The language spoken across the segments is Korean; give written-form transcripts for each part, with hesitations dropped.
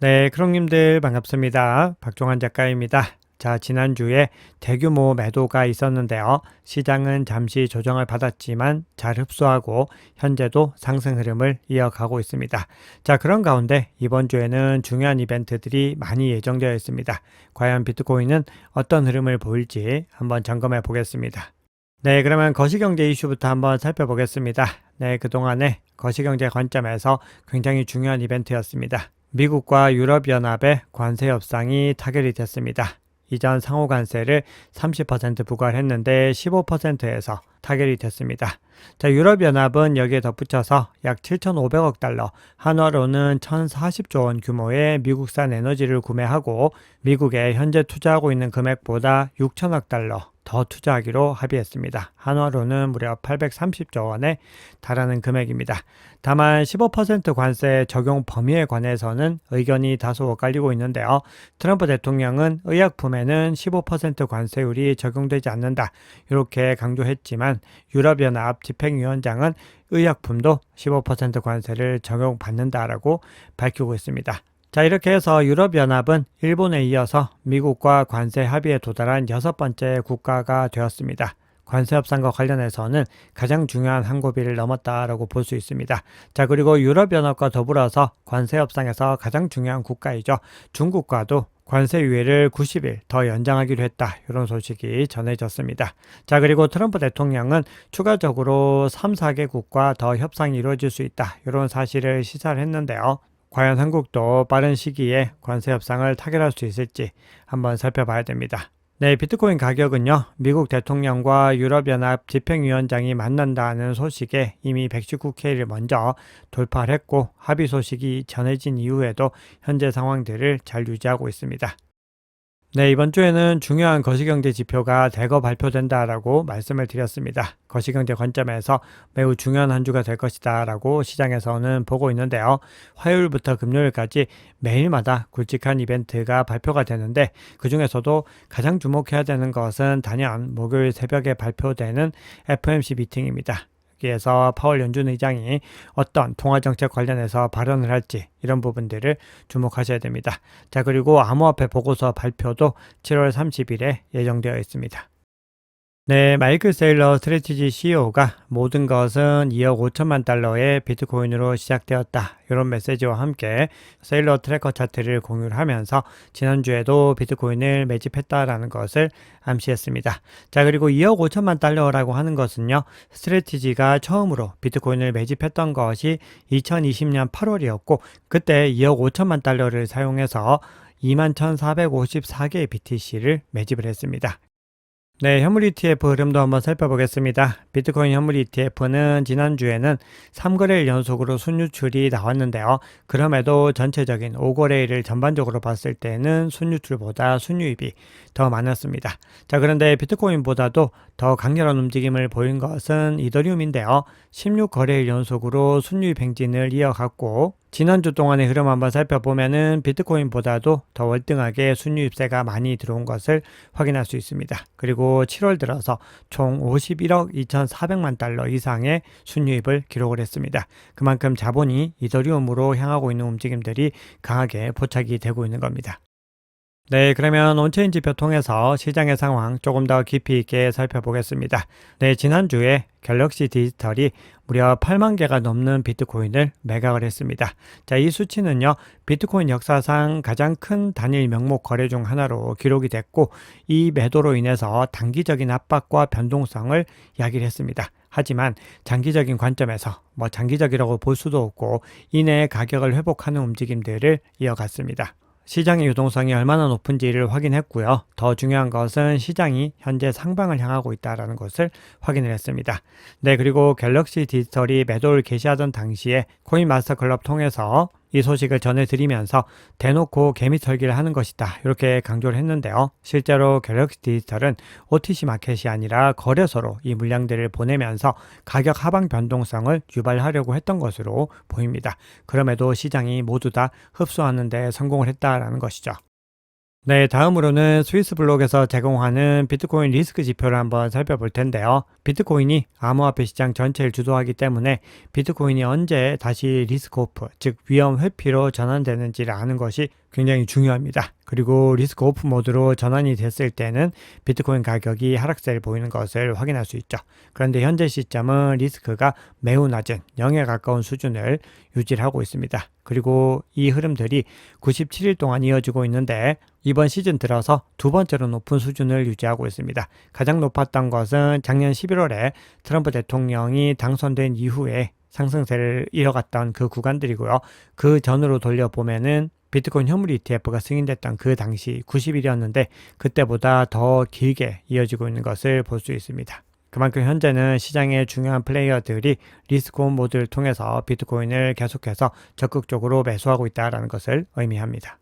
네, 크롱님들 반갑습니다. 박종환 작가입니다. 자, 지난주에 대규모 매도가 있었는데요. 시장은 잠시 조정을 받았지만 잘 흡수하고 현재도 상승 흐름을 이어가고 있습니다. 자, 그런 가운데 이번 주에는 중요한 이벤트들이 많이 예정되어 있습니다. 과연 비트코인은 어떤 흐름을 보일지 한번 점검해 보겠습니다. 네, 그러면 거시경제 이슈부터 한번 살펴보겠습니다. 네, 그동안의 거시경제 관점에서 굉장히 중요한 이벤트였습니다. 미국과 유럽연합의 관세 협상이 타결이 됐습니다. 이전 상호 관세를 30% 부과를 했는데 15%에서 타결이 됐습니다. 자, 유럽연합은 여기에 덧붙여서 약 7,500억 달러, 한화로는 1,040조 원 규모의 미국산 에너지를 구매하고 미국에 현재 투자하고 있는 금액보다 6천억 달러 더 투자하기로 합의했습니다. 한화로는 무려 830조 원에 달하는 금액입니다. 다만 15% 관세 적용 범위에 관해서는 의견이 다소 엇갈리고 있는데요. 트럼프 대통령은 의약품에는 15% 관세율이 적용되지 않는다, 이렇게 강조했지만 유럽연합 집행위원장은 의약품도 15% 관세를 적용받는다라고 밝히고 있습니다. 자, 이렇게 해서 유럽연합은 일본에 이어서 미국과 관세 합의에 도달한 6번째 국가가 되었습니다. 관세 협상과 관련해서는 가장 중요한 한 고비를 넘었다라고 볼 수 있습니다. 자, 그리고 유럽연합과 더불어서 관세 협상에서 가장 중요한 국가이죠. 중국과도 관세 유예를 90일 더 연장하기로 했다, 이런 소식이 전해졌습니다. 자, 그리고 트럼프 대통령은 추가적으로 3, 4개국과 더 협상이 이루어질 수 있다, 이런 사실을 시사를 했는데요. 과연 한국도 빠른 시기에 관세 협상을 타결할 수 있을지 한번 살펴봐야 됩니다. 네, 비트코인 가격은요, 미국 대통령과 유럽연합 집행위원장이 만난다는 소식에 이미 119K를 먼저 돌파를 했고, 합의 소식이 전해진 이후에도 현재 상황들을 잘 유지하고 있습니다. 네, 이번 주에는 중요한 거시경제 지표가 대거 발표된다라고 말씀을 드렸습니다. 거시경제 관점에서 매우 중요한 한 주가 될 것이다라고 시장에서는 보고 있는데요. 화요일부터 금요일까지 매일마다 굵직한 이벤트가 발표가 되는데, 그중에서도 가장 주목해야 되는 것은 단연 목요일 새벽에 발표되는 FOMC 미팅입니다. 여기에서 파월 연준 의장이 어떤 통화정책 관련해서 발언을 할지, 이런 부분들을 주목하셔야 됩니다. 자, 그리고 암호화폐 보고서 발표도 7월 30일에 예정되어 있습니다. 네, 마이클 세일러 스트래티지 CEO가 모든 것은 2억 5천만 달러의 비트코인으로 시작되었다, 이런 메시지와 함께 세일러 트래커 차트를 공유를 하면서 지난주에도 비트코인을 매집했다라는 것을 암시했습니다. 자, 그리고 2억 5천만 달러라고 하는 것은요, 스트래티지가 처음으로 비트코인을 매집했던 것이 2020년 8월이었고, 그때 2억 5천만 달러를 사용해서 21,454개의 BTC를 매집을 했습니다. 네, 현물 ETF 흐름도 한번 살펴보겠습니다. 비트코인 현물 ETF는 지난주에는 3거래일 연속으로 순유출이 나왔는데요. 그럼에도 전체적인 5거래일을 전반적으로 봤을 때는 순유출보다 순유입이 더 많았습니다. 자, 그런데 비트코인보다도 더 강렬한 움직임을 보인 것은 이더리움인데요. 16거래일 연속으로 순유입 행진을 이어갔고, 지난주 동안의 흐름 한번 살펴보면은 비트코인보다도 더 월등하게 순유입세가 많이 들어온 것을 확인할 수 있습니다. 그리고 7월 들어서 총 51억 2,400만 달러 이상의 순유입을 기록을 했습니다. 그만큼 자본이 이더리움으로 향하고 있는 움직임들이 강하게 포착이 되고 있는 겁니다. 네, 그러면 온체인 지표 통해서 시장의 상황 조금 더 깊이 있게 살펴보겠습니다. 네, 지난주에 갤럭시 디지털이 무려 8만 개가 넘는 비트코인을 매각을 했습니다. 자, 이 수치는요, 비트코인 역사상 가장 큰 단일 명목 거래 중 하나로 기록이 됐고, 이 매도로 인해서 단기적인 압박과 변동성을 야기를 했습니다. 하지만 장기적인 관점에서 장기적이라고 볼 수도 없고, 이내의 가격을 회복하는 움직임들을 이어갔습니다. 시장의 유동성이 얼마나 높은지를 확인했고요. 더 중요한 것은 시장이 현재 상방을 향하고 있다는 것을 확인을 했습니다. 네, 그리고 갤럭시 디지털이 매도를 개시하던 당시에 코인마스터 클럽 통해서 이 소식을 전해드리면서 대놓고 개미털기를 하는 것이다, 이렇게 강조를 했는데요. 실제로 갤럭시 디지털은 OTC 마켓이 아니라 거래소로 이 물량들을 보내면서 가격 하방 변동성을 유발하려고 했던 것으로 보입니다. 그럼에도 시장이 모두 다 흡수하는 데 성공을 했다라는 것이죠. 네, 다음으로는 스위스 블록에서 제공하는 비트코인 리스크 지표를 한번 살펴볼 텐데요. 비트코인이 암호화폐 시장 전체를 주도하기 때문에 비트코인이 언제 다시 리스크 오프, 즉 위험 회피로 전환되는지를 아는 것이 굉장히 중요합니다. 그리고 리스크 오프 모드로 전환이 됐을 때는 비트코인 가격이 하락세를 보이는 것을 확인할 수 있죠. 그런데 현재 시점은 리스크가 매우 낮은 0에 가까운 수준을 유지하고 있습니다. 그리고 이 흐름들이 97일 동안 이어지고 있는데 이번 시즌 들어서 두 번째로 높은 수준을 유지하고 있습니다. 가장 높았던 것은 작년 11월에 트럼프 대통령이 당선된 이후에 상승세를 이어갔던 그 구간들이고요. 그 전으로 돌려보면은 비트코인 현물 ETF가 승인됐던 그 당시 90일이었는데 그때보다 더 길게 이어지고 있는 것을 볼 수 있습니다. 그만큼 현재는 시장의 중요한 플레이어들이 리스크온 모드를 통해서 비트코인을 계속해서 적극적으로 매수하고 있다는 것을 의미합니다.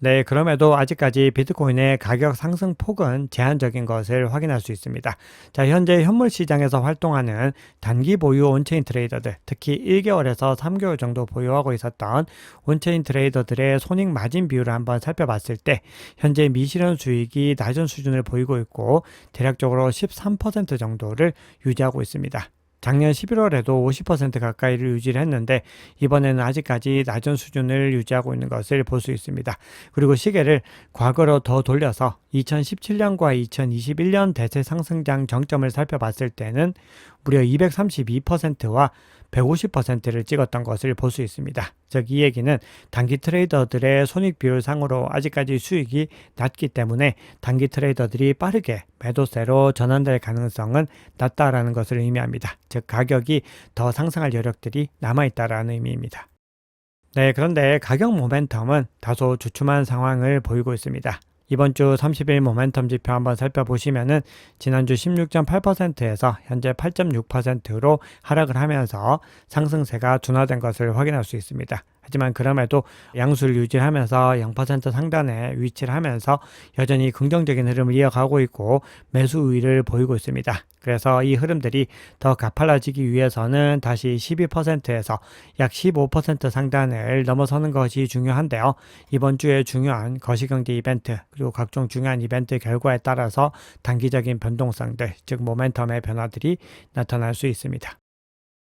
네, 그럼에도 아직까지 비트코인의 가격 상승 폭은 제한적인 것을 확인할 수 있습니다. 자, 현재 현물 시장에서 활동하는 단기 보유 온체인 트레이더들, 특히 1개월에서 3개월 정도 보유하고 있었던 온체인 트레이더들의 손익 마진 비율을 한번 살펴봤을 때 현재 미실현 수익이 낮은 수준을 보이고 있고 대략적으로 13% 정도를 유지하고 있습니다. 작년 11월에도 50% 가까이를 유지를 했는데 이번에는 아직까지 낮은 수준을 유지하고 있는 것을 볼 수 있습니다. 그리고 시계를 과거로 더 돌려서 2017년과 2021년 대세 상승장 정점을 살펴봤을 때는 무려 232%와 150%를 찍었던 것을 볼 수 있습니다. 즉 이 얘기는 단기 트레이더들의 손익 비율 상으로 아직까지 수익이 낮기 때문에 단기 트레이더들이 빠르게 매도세로 전환될 가능성은 낮다라는 것을 의미합니다. 즉 가격이 더 상승할 여력들이 남아있다라는 의미입니다. 네, 그런데 가격 모멘텀은 다소 주춤한 상황을 보이고 있습니다. 이번 주 30일 모멘텀 지표 한번 살펴보시면은 지난주 16.8%에서 현재 8.6%로 하락을 하면서 상승세가 둔화된 것을 확인할 수 있습니다. 하지만 그럼에도 양수를 유지하면서 0% 상단에 위치를 하면서 여전히 긍정적인 흐름을 이어가고 있고 매수 우위를 보이고 있습니다. 그래서 이 흐름들이 더 가팔라지기 위해서는 다시 12%에서 약 15% 상단을 넘어서는 것이 중요한데요. 이번 주에 중요한 거시경제 이벤트 그리고 각종 중요한 이벤트 결과에 따라서 단기적인 변동성들, 즉 모멘텀의 변화들이 나타날 수 있습니다.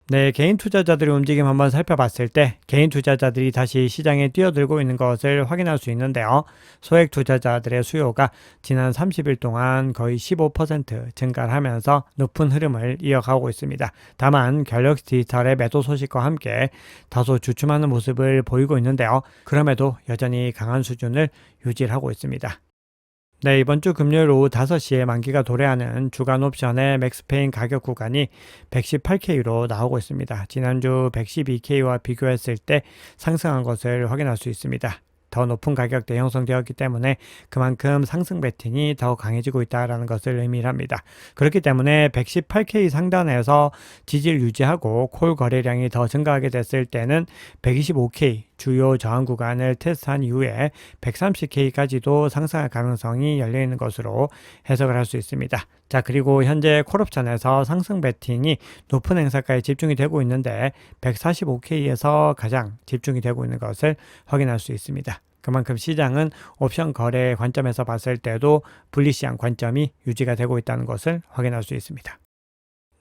네, 개인 투자자들의 움직임 한번 살펴봤을 때 개인 투자자들이 다시 시장에 뛰어들고 있는 것을 확인할 수 있는데요. 소액 투자자들의 수요가 지난 30일 동안 거의 15% 증가를 하면서 높은 흐름을 이어가고 있습니다. 다만 갤럭시 디지털의 매도 소식과 함께 다소 주춤하는 모습을 보이고 있는데요. 그럼에도 여전히 강한 수준을 유지하고 있습니다. 네, 이번 주 금요일 오후 5시에 만기가 도래하는 주간 옵션의 맥스페인 가격 구간이 118K로 나오고 있습니다. 지난주 112K와 비교했을 때 상승한 것을 확인할 수 있습니다. 더 높은 가격대 형성되었기 때문에 그만큼 상승 배팅이 더 강해지고 있다는 것을 의미합니다. 그렇기 때문에 118K 상단에서 지지를 유지하고 콜 거래량이 더 증가하게 됐을 때는 125K 주요 저항 구간을 테스트한 이후에 130K까지도 상승할 가능성이 열려있는 것으로 해석을 할 수 있습니다. 자, 그리고 현재 콜옵션에서 상승 배팅이 높은 행사가에 집중이 되고 있는데 145K에서 가장 집중이 되고 있는 것을 확인할 수 있습니다. 그만큼 시장은 옵션 거래 관점에서 봤을 때도 불리시한 관점이 유지가 되고 있다는 것을 확인할 수 있습니다.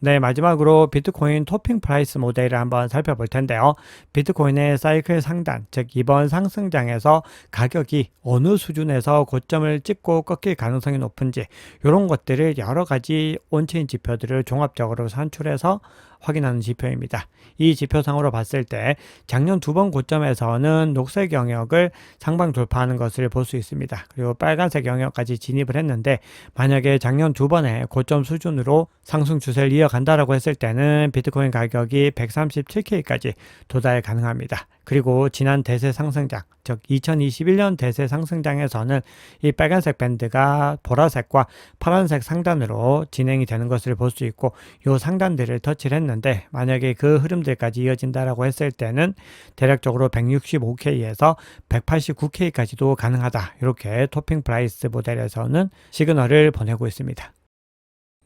네, 마지막으로 비트코인 토핑 프라이스 모델을 한번 살펴볼 텐데요. 비트코인의 사이클 상단, 즉 이번 상승장에서 가격이 어느 수준에서 고점을 찍고 꺾일 가능성이 높은지 이런 것들을 여러 가지 온체인 지표들을 종합적으로 산출해서 확인하는 지표입니다. 이 지표상으로 봤을 때 작년 두 번 고점에서는 녹색 영역을 상방 돌파하는 것을 볼 수 있습니다. 그리고 빨간색 영역까지 진입을 했는데 만약에 작년 두 번의 고점 수준으로 상승 추세를 이어간다라고 했을 때는 비트코인 가격이 137K까지 도달 가능합니다. 그리고 지난 대세 상승장, 즉 2021년 대세 상승장에서는 이 빨간색 밴드가 보라색과 파란색 상단으로 진행이 되는 것을 볼 수 있고 이 상단들을 터치를 했는데 만약에 그 흐름들까지 이어진다라고 했을 때는 대략적으로 165K에서 189K까지도 가능하다. 이렇게 토핑 프라이스 모델에서는 시그널을 보내고 있습니다.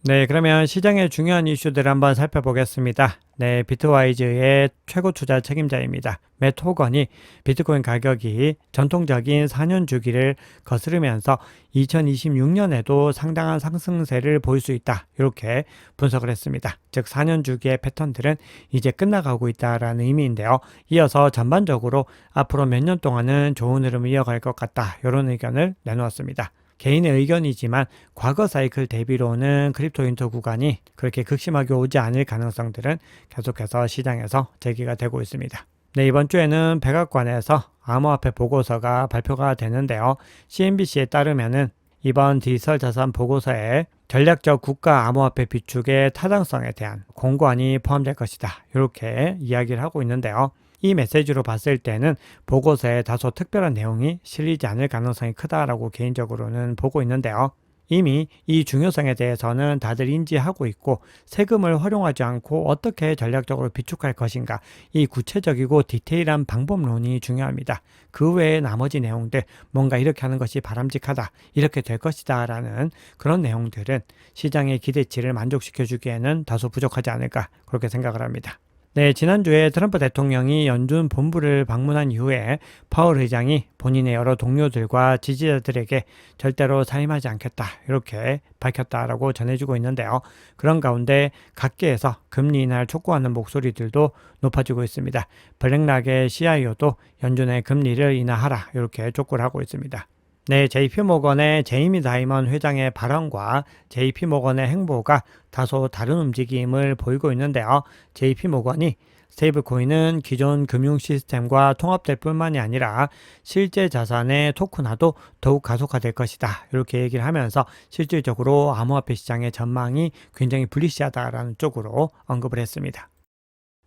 네, 그러면 시장의 중요한 이슈들을 한번 살펴보겠습니다. 네, 비트와이즈의 최고 투자 책임자입니다. 맷 호건이 비트코인 가격이 전통적인 4년 주기를 거스르면서 2026년에도 상당한 상승세를 보일 수 있다. 이렇게 분석을 했습니다. 즉 4년 주기의 패턴들은 이제 끝나가고 있다라는 의미인데요. 이어서 전반적으로 앞으로 몇 년 동안은 좋은 흐름을 이어갈 것 같다. 이런 의견을 내놓았습니다. 개인의 의견이지만 과거 사이클 대비로는 크립토 윈터 구간이 그렇게 극심하게 오지 않을 가능성들은 계속해서 시장에서 제기가 되고 있습니다. 네, 이번 주에는 백악관에서 암호화폐 보고서가 발표가 되는데요. CNBC에 따르면은 이번 디지털 자산 보고서에 전략적 국가 암호화폐 비축의 타당성에 대한 공고안이 포함될 것이다. 이렇게 이야기를 하고 있는데요. 이 메시지로 봤을 때는 보고서에 다소 특별한 내용이 실리지 않을 가능성이 크다라고 개인적으로는 보고 있는데요. 이미 이 중요성에 대해서는 다들 인지하고 있고 세금을 활용하지 않고 어떻게 전략적으로 비축할 것인가 이 구체적이고 디테일한 방법론이 중요합니다. 그 외에 나머지 내용들 뭔가 이렇게 하는 것이 바람직하다 이렇게 될 것이다 라는 그런 내용들은 시장의 기대치를 만족시켜 주기에는 다소 부족하지 않을까 그렇게 생각을 합니다. 네, 지난주에 트럼프 대통령이 연준 본부를 방문한 이후에 파월 의장이 본인의 여러 동료들과 지지자들에게 절대로 사임하지 않겠다 이렇게 밝혔다라고 전해주고 있는데요. 그런 가운데 각계에서 금리 인하를 촉구하는 목소리들도 높아지고 있습니다. 블랙락의 CIO도 연준의 금리를 인하하라 이렇게 촉구를 하고 있습니다. 네, JP모건의 제이미 다이먼 회장의 발언과 JP모건의 행보가 다소 다른 움직임을 보이고 있는데요. JP모건이 스테이블코인은 기존 금융 시스템과 통합될 뿐만이 아니라 실제 자산의 토큰화도 더욱 가속화될 것이다. 이렇게 얘기를 하면서 실질적으로 암호화폐 시장의 전망이 굉장히 불리시하다라는 쪽으로 언급을 했습니다.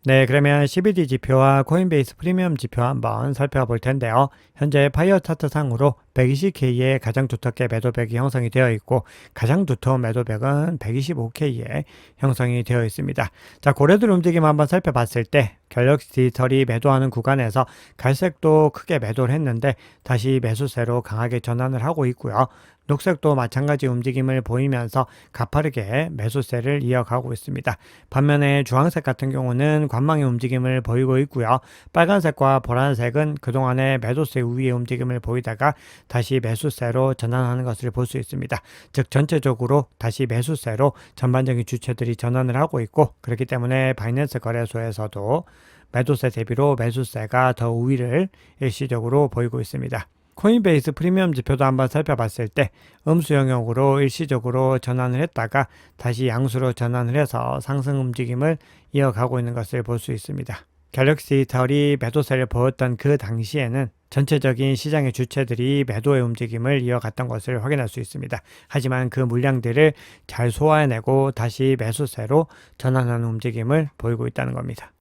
네, 그러면 CBD 지표와 코인베이스 프리미엄 지표 한번 살펴볼 텐데요. 현재 파이어 차트 상으로 120K의 가장 두텁게 매도벽이 형성이 되어 있고 가장 두터운 매도벽은 125K에 형성이 되어 있습니다. 자, 고래들 움직임 한번 살펴봤을 때 갤럭시 디지털이 매도하는 구간에서 갈색도 크게 매도를 했는데 다시 매수세로 강하게 전환을 하고 있고요. 녹색도 마찬가지 움직임을 보이면서 가파르게 매수세를 이어가고 있습니다. 반면에 주황색 같은 경우는 관망의 움직임을 보이고 있고요. 빨간색과 보라색은 그동안의 매도세 우위의 움직임을 보이다가 다시 매수세로 전환하는 것을 볼 수 있습니다. 즉 전체적으로 다시 매수세로 전반적인 주체들이 전환을 하고 있고 그렇기 때문에 바이낸스 거래소에서도 매도세 대비로 매수세가 더 우위를 일시적으로 보이고 있습니다. 코인베이스 프리미엄 지표도 한번 살펴봤을 때 음수 영역으로 일시적으로 전환을 했다가 다시 양수로 전환을 해서 상승 움직임을 이어가고 있는 것을 볼 수 있습니다. 갤럭시 디지털이 매도세를 보였던 그 당시에는 전체적인 시장의 주체들이 매도의 움직임을 이어갔던 것을 확인할 수 있습니다. 하지만 그 물량들을 잘 소화해내고 다시 매수세로 전환하는 움직임을 보이고 있다는 겁니다.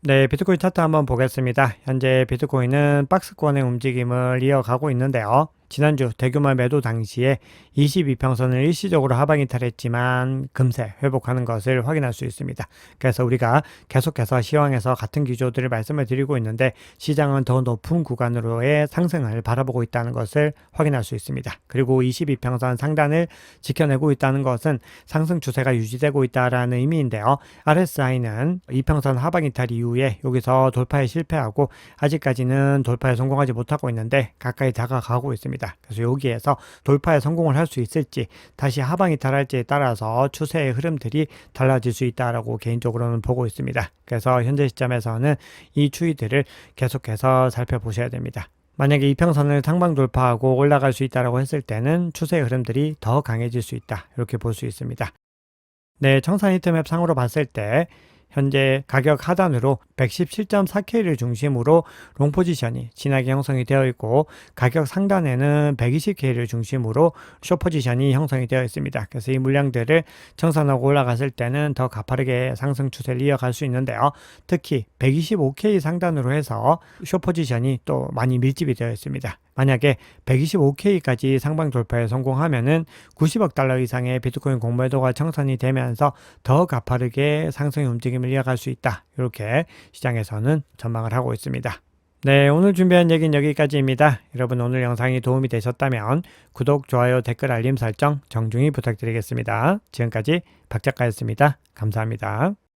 네, 비트코인 차트 한번 보겠습니다. 현재 비트코인은 박스권의 움직임을 이어가고 있는데요. 지난주 대규모 매도 당시에 22평선을 일시적으로 하방 이탈했지만 금세 회복하는 것을 확인할 수 있습니다. 그래서 우리가 계속해서 시황에서 같은 기조들을 말씀을 드리고 있는데 시장은 더 높은 구간으로의 상승을 바라보고 있다는 것을 확인할 수 있습니다. 그리고 22평선 상단을 지켜내고 있다는 것은 상승 추세가 유지되고 있다는 의미인데요. RSI는 이평선 하방 이탈 이후에 여기서 돌파에 실패하고 아직까지는 돌파에 성공하지 못하고 있는데 가까이 다가가고 있습니다. 그래서 여기에서 돌파에 성공을 할 수 있을지 다시 하방 이탈할지에 따라서 추세의 흐름들이 달라질 수 있다라고 개인적으로는 보고 있습니다. 그래서 현재 시점에서는 이 추이들을 계속해서 살펴보셔야 됩니다. 만약에 이평선을 상방 돌파하고 올라갈 수 있다고 했을 때는 추세의 흐름들이 더 강해질 수 있다 이렇게 볼 수 있습니다. 네, 청산 히트맵 상으로 봤을 때 현재 가격 하단으로 117.4K를 중심으로 롱 포지션이 진하게 형성이 되어 있고 가격 상단에는 120K를 중심으로 숏 포지션이 형성이 되어 있습니다. 그래서 이 물량들을 청산하고 올라갔을 때는 더 가파르게 상승 추세를 이어갈 수 있는데요. 특히 125K 상단으로 해서 숏 포지션이 또 많이 밀집이 되어 있습니다. 만약에 125K까지 상방 돌파에 성공하면은 90억 달러 이상의 비트코인 공매도가 청산이 되면서 더 가파르게 상승의 움직임을 이어갈 수 있다. 이렇게 시장에서는 전망을 하고 있습니다. 네, 오늘 준비한 얘기는 여기까지입니다. 여러분 오늘 영상이 도움이 되셨다면 구독, 좋아요, 댓글, 알림 설정 정중히 부탁드리겠습니다. 지금까지 박 작가였습니다. 감사합니다.